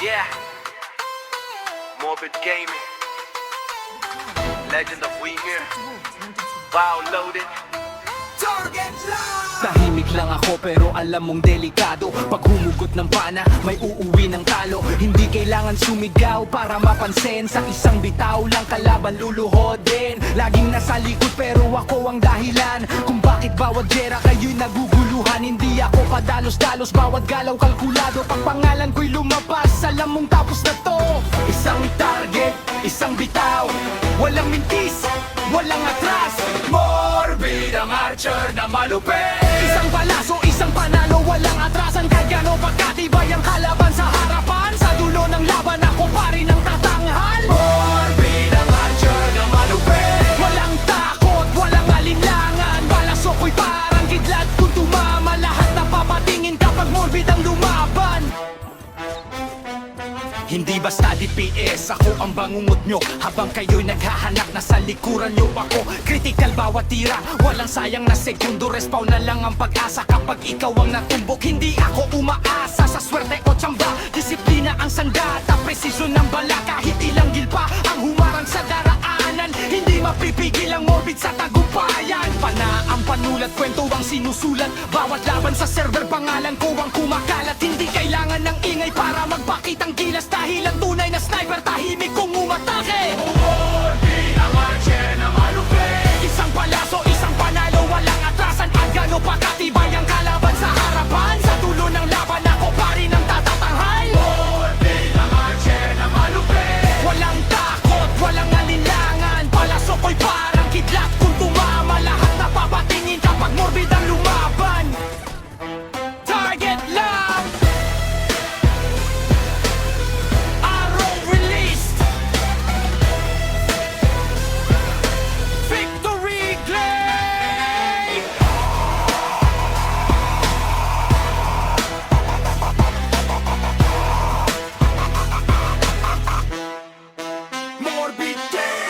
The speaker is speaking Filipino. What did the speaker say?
Yeah, Morbid Gaming, Legend of Wemir, Wow Loaded. Tahimik lang ako pero alam mong delikado. Pag humugot ng pana, may uuwi ng talo. Hindi kailangan sumigaw para mapansin. Sa isang bitaw lang kalaban luluhodin. Laging nasa likod pero ako ang dahilan kung bakit bawat gera kayo'y naguguluhan. Hindi ako padalos-dalos, bawat galaw kalkulado. Pag pangalan ko'y lumabas, alam mong tapos na to. Isang target, isang bitaw, walang mintis, walang atras. Morbid ang archer na malupit. Isang balaso, isang panalo, walang atrasan. Kahit gano'n pagkatibay ang kalaban sa harapan. Sa dulo ng laban ako pa rin ang tatanghal. Morbid ang archer na malupit. Walang takot, walang alinlangan. Balaso ko'y parang kidlat. Kung tumama lahat napapatingin kapag morbid ang lumaban. Hindi basta DPS, ako ang bangungot nyo. Habang kayo'y naghahanap, nasa likuran nyo ako. Critical bawat tira, walang sayang na segundo. Respawn na lang ang pag-asa kapag ikaw ang natumbok. Hindi ako umaasa sa swerte o tsamba. Disiplina ang sandata, presisyon ng bala. Kahit ilang gilpa ang humarang sa daraanan, hindi mapipigil ang morbid sa tagumpayan. Pana ang panulat, kwento ang sinusulat. Bawat laban sa server, pangalan ko ang kumakalat. Hindi kailangan ng ingay para magpakitang gilas. Dahil ang tunay na sniper, tahimik kong umatake. Morbid ang archer na malupit. Isang palaso, isang panalo, walang atrasan. At gano'n pakatibay